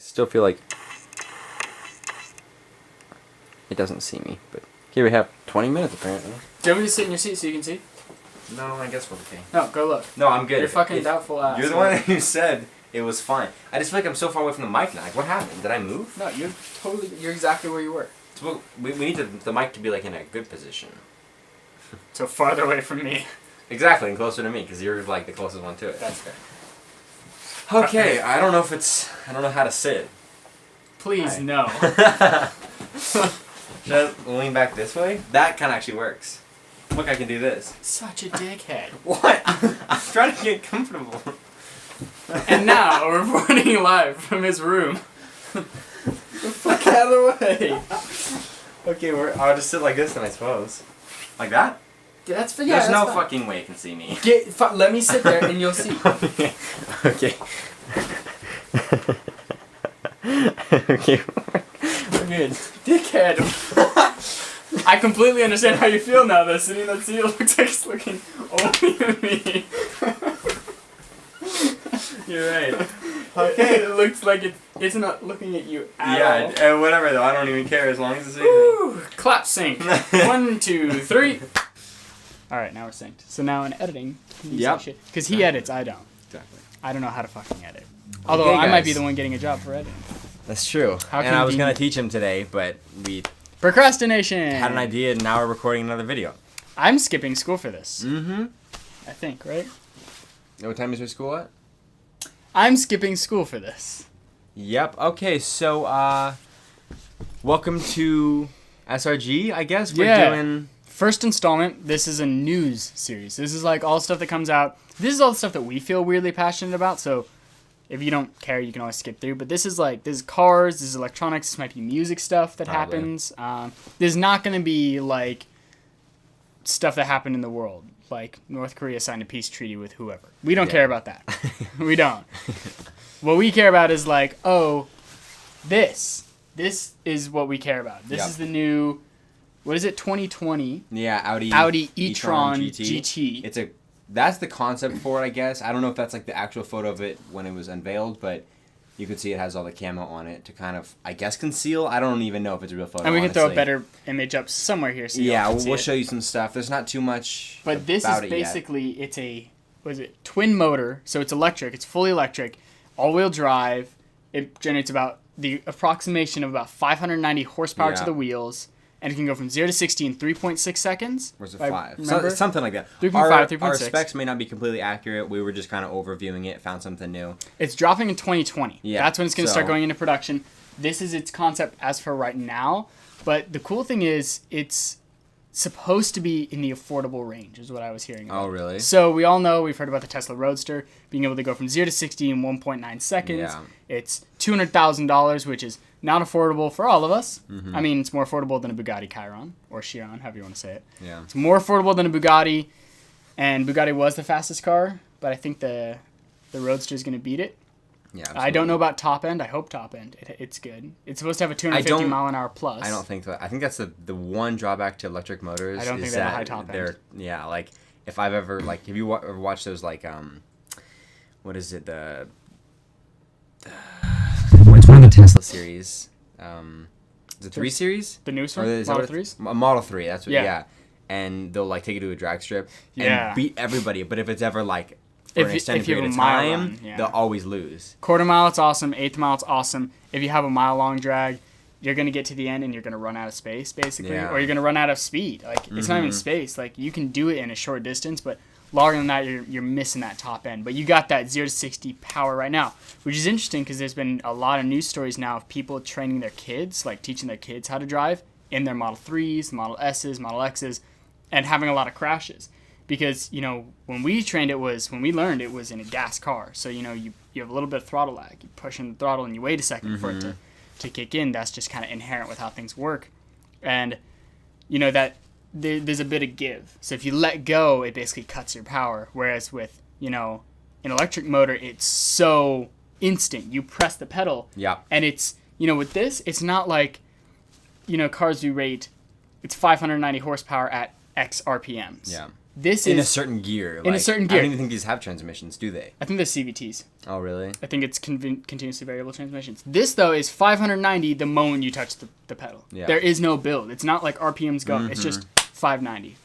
still feel like it doesn't see me, but here we have 20 minutes apparently. Do you want me to sit in your seat so you can see? No, I guess we're okay. No, go look. No, I'm good. You're fucking doubtful ass. You're the one who said it was fine. I just feel like I'm so far away from the mic now. Like, what happened? Did I move? No, you're exactly where you were. So we need the mic to be like in a good position. So farther away from me. Exactly, and closer to me, because you're like the closest one to it. That's fair. Okay, I don't know how to sit. Please, no. Should I lean back this way? That kind of actually works. Look, I can do this. Such a dickhead. What? I'm trying to get comfortable. And now, reporting live from his room. Get the fuck out of the way. Okay, I'll just sit like this then, I suppose. Like that? Yeah, that's There's that's no fine. fucking way you can see me. Let me sit there and you'll see. Okay. Okay. Okay. We're good. Dickhead. I completely understand how you feel now though. Sitting in that seat looks like it's looking only at me. You're right. Okay. It looks like it's not looking at you at all. Yeah, whatever though. I don't even care as long as it's Woo! Clap sync. 1, 2, 3. Alright, now we're synced. So now in editing, because he edits, I don't. Exactly. I don't know how to fucking edit. Although I might be the one getting a job for editing. That's true. And I was going to teach him today, but we... Procrastination! Had an idea and now we're recording another video. I'm skipping school for this. Mm-hmm. I think, right? What time is your school at? I'm skipping school for this. Yep. Okay, so, welcome to SRG, I guess. We're doing... First installment, this is a news series. This is like all the stuff that comes out. This is all the stuff that we feel weirdly passionate about, so if you don't care, you can always skip through. But this is cars, this is electronics, this might be music stuff that happens. There's not going to be like stuff that happened in the world, like North Korea signed a peace treaty with whoever. We don't care about that. We don't. What we care about is like, oh, this is what we care about. This is the new... What is it? 2020. Yeah, Audi e-tron GT. That's the concept for it, I guess. I don't know if that's like the actual photo of it when it was unveiled, but you could see it has all the camo on it to kind of, I guess, conceal. I don't even know if it's a real photo. And we can throw a better image up somewhere here. So we'll show you some stuff. There's not too much. But this is basically it's a twin motor, so it's electric. It's fully electric, all-wheel drive. It generates about the approximation of about 590 horsepower to the wheels. And it can go from 0 to 60 in 3.6 seconds. Or is it 5? Something like that. 3.5, 3.6. Our specs may not be completely accurate. We were just kind of overviewing it, found something new. It's dropping in 2020. Yeah. That's when it's going to start going into production. This is its concept as for right now. But the cool thing is it's supposed to be in the affordable range is what I was hearing about. Oh, really? So we all know, we've heard about the Tesla Roadster being able to go from 0 to 60 in 1.9 seconds. Yeah. It's $200,000, which is not affordable for all of us. Mm-hmm. I mean, it's more affordable than a Bugatti Chiron, or Chiron, however you want to say it. Yeah. It's more affordable than a Bugatti, and Bugatti was the fastest car, but I think the Roadster is going to beat it. Yeah, absolutely. I don't know about top end. I hope top end. It's good. It's supposed to have a 250 mile an hour plus. I don't think that. I think that's the one drawback to electric motors. I don't think they have a high top end. Yeah, like if I've ever have you ever watched those like what is it what's one of the Tesla series? The 3 Series? The newest one? Model 3s? Model 3, that's what, yeah. And they'll like take it to a drag strip and beat everybody, but if it's ever like for an extended period of time, they'll always lose. Quarter mile, it's awesome. Eighth mile, it's awesome. If you have a mile-long drag, you're going to get to the end and you're going to run out of space, basically. Yeah. Or you're going to run out of speed. Like, it's not even space. Like, you can do it in a short distance, but longer than that, you're missing that top end. But you got that 0 to 60 power right now, which is interesting because there's been a lot of news stories now of people training their kids, like teaching their kids how to drive in their Model 3s, Model S's, Model X's, and having a lot of crashes. Because, when we learned, it was in a gas car. So, you have a little bit of throttle lag. You push in the throttle and you wait a second for it to kick in. That's just kind of inherent with how things work. And, that there's a bit of give. So if you let go, it basically cuts your power. Whereas with, an electric motor, it's so instant. You press the pedal. Yeah. And it's, with this, it's not like, cars we rate, it's 590 horsepower at X RPMs. Yeah. This in is a certain gear. in a certain gear. I don't even think these have transmissions, do they? I think they're CVTs. Oh, really? I think it's continuously variable transmissions. This, though, is 590 the moment you touch the pedal. Yeah. There is no build. It's not like RPMs go. It's just 590.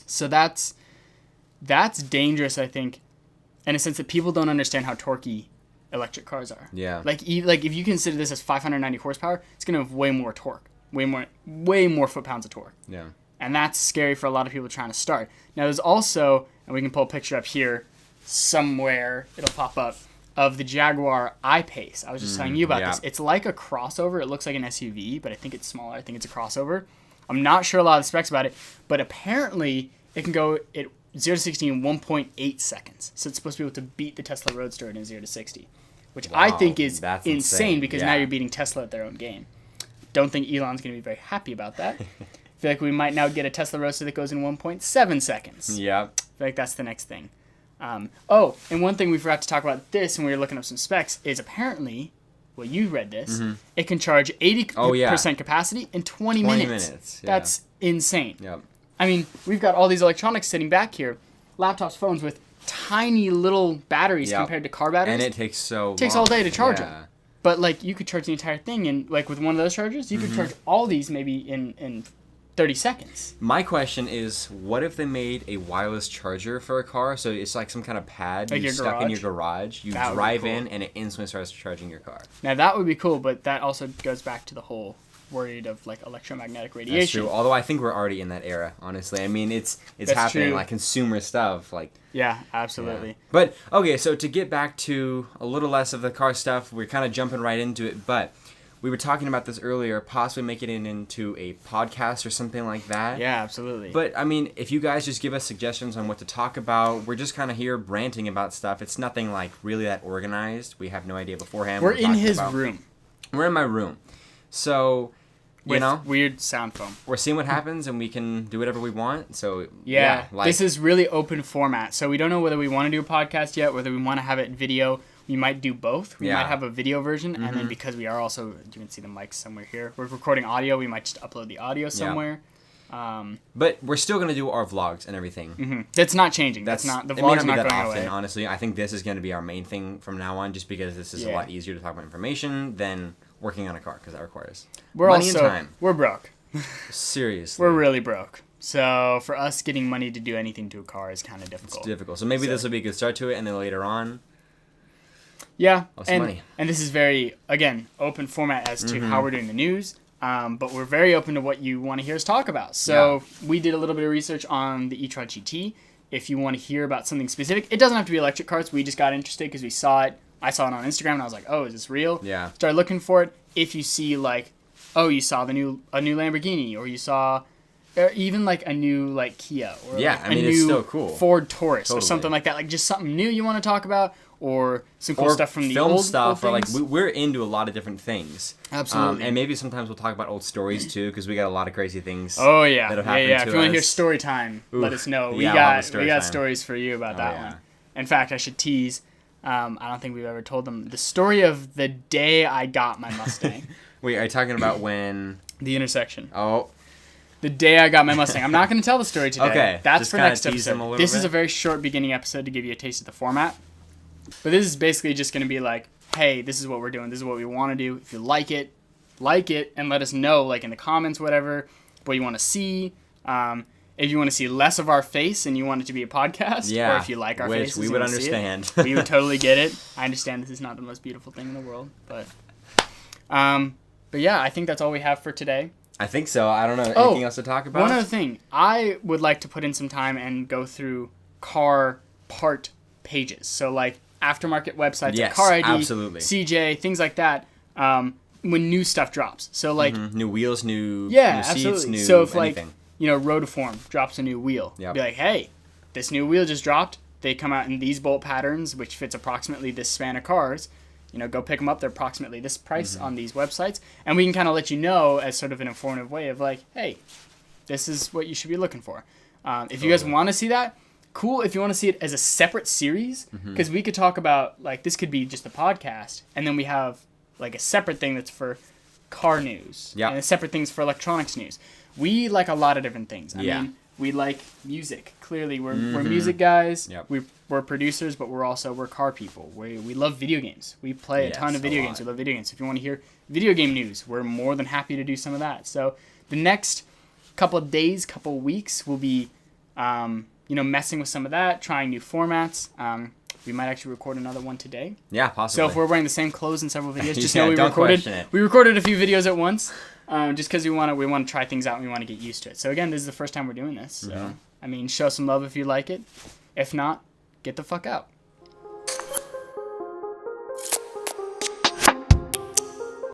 So that's dangerous, I think, in a sense that people don't understand how torquey electric cars are. Yeah. Like if you consider this as 590 horsepower, it's going to have way more torque. Way more foot-pounds of torque. Yeah. And that's scary for a lot of people trying to start. Now, there's also, and we can pull a picture up here somewhere, it'll pop up, of the Jaguar I-Pace. I was just telling you about this. It's like a crossover. It looks like an SUV, but I think it's smaller. I think it's a crossover. I'm not sure a lot of the specs about it, but apparently it can go at 0 to 60 in 1.8 seconds. So it's supposed to be able to beat the Tesla Roadster in 0 to 60, which I think is that's insane because yeah. now you're beating Tesla at their own game. Don't think Elon's going to be very happy about that. I feel like we might now get a Tesla Roadster that goes in 1.7 seconds. Yeah. I feel like that's the next thing. And one thing we forgot to talk about this when we were looking up some specs is apparently, well, you read this, it can charge 80% capacity in 20 minutes. Yeah. That's insane. Yep. I mean, we've got all these electronics sitting back here, laptops, phones with tiny little batteries compared to car batteries. And it takes It takes all day to charge yeah. them. But, like, you could charge the entire thing, and, like, with one of those chargers, you could charge all these maybe in 30 seconds. My question is, what if they made a wireless charger for a car? So it's like some kind of pad Like you your stuck in garage? your garage. You That would be drive cool. in, and it instantly starts charging your car. Now, that would be cool, but that also goes back to the whole worried of, like, electromagnetic radiation. That's true. Although I think we're already in that era, honestly. I mean, it's That's happening, true. like consumer stuff, like. Yeah, absolutely. Yeah. But okay, so to get back to a little less of the car stuff, we're kind of jumping right into it. But we were talking about this earlier, possibly making it into a podcast or something like that. Yeah, absolutely. But I mean, if you guys just give us suggestions on what to talk about, we're just kind of here ranting about stuff. It's nothing like really that organized. We have no idea beforehand. We're what in talking his about. room. We're in my room, so. You With know, weird sound foam. we're seeing what happens, and we can do whatever we want. So Yeah, like, this is really open format. So we don't know whether we want to do a podcast yet, whether we want to have it video. We might do both. We might have a video version, and then because we are also, you can see the mics somewhere here. We're recording audio. We might just upload the audio somewhere. But we're still gonna do our vlogs and everything. That's not changing. That's not the it may vlog's not be not that going often, away. honestly. I think this is going to be our main thing from now on, just because this is a Yeah. lot easier to talk about information than working on a car, because that requires We're money also and time. we're broke. Seriously, We're really broke. So for us, getting money to do anything to a car is kind of difficult. it's difficult. So maybe this will be a good start to it, and then later on, Yeah, some money. And this is very, again, open format as to how we're doing the news, but we're very open to what you want to hear us talk about. So we did a little bit of research on the e-tron GT. If you want to hear about something specific, it doesn't have to be electric cars. We just got interested because we saw it. I saw it on Instagram, and I was like, oh, is this real? Yeah. Started looking for it. If you see, like, oh, you saw a new Lamborghini, or you saw even, like, a new, like, Kia, or Yeah, like, I mean, a it's new still cool. Ford Taurus, or Totally. something like that. Like, just something new you want to talk about, or some cool or stuff from the film old stuff, old or like things. we're into a lot of different things. Absolutely. And maybe sometimes we'll talk about old stories too, because we got a lot of crazy things. Oh yeah, that have yeah, happened yeah. to If you want to hear us. story time, let Oof. us know. We Yeah, I'll have a got story we got time. stories for you about that yeah. one. In fact, I should tease. I don't think we've ever told them the story of the day I got my Mustang. Wait, are you talking about when? The intersection. Oh, The day I got my Mustang. I'm not going to tell the story today. Okay, That's just for kinda next tease them a episode. little This is bit. a very short beginning episode to give you a taste of the format. But this is basically just going to be like, hey, this is what we're doing. This is what we want to do. If you like it, and let us know, like in the comments, whatever, what you want to see. If you want to see less of our face and you want it to be a podcast, yeah. or if you like our which faces, we you would wanna see it, understand. we would totally get it. I understand this is not the most beautiful thing in the world, but yeah, I think that's all we have for today. I think so. I don't know. Anything else to talk about? One other thing, I would like to put in some time and go through car part pages. So like aftermarket websites, Yes, like Car ID, absolutely. CJ, things like that. When new stuff drops. So like, New wheels, new yeah, new seats, absolutely. new So if anything. like, Rotiform drops a new wheel, Yep. be like, hey, this new wheel just dropped. They come out in these bolt patterns, which fits approximately this span of cars. Go pick them up. They're approximately this price on these websites. And we can kind of let you know as sort of an informative way of like, hey, this is what you should be looking for. If you guys want to see that, cool. If you want to see it as a separate series, because we could talk about, like, this could be just a podcast, and then we have, like, a separate thing that's for car news, Yep. and a separate things for electronics news. We like a lot of different things. I Yeah. mean, we like music. Clearly, we're music guys. Yep. We're producers, but we're car people. We love video games. We play a ton of video games. We love video games. So if you want to hear video game news, we're more than happy to do some of that. So the next couple of days, couple of weeks, we'll be messing with some of that, trying new formats. We might actually record another one today. Yeah, possibly. So if we're wearing the same clothes in several videos, just know don't question it. we recorded a few videos at once, just because we want to try things out and we want to get used to it. So again, this is the first time we're doing this. So I mean, show some love if you like it. If not, get the fuck out.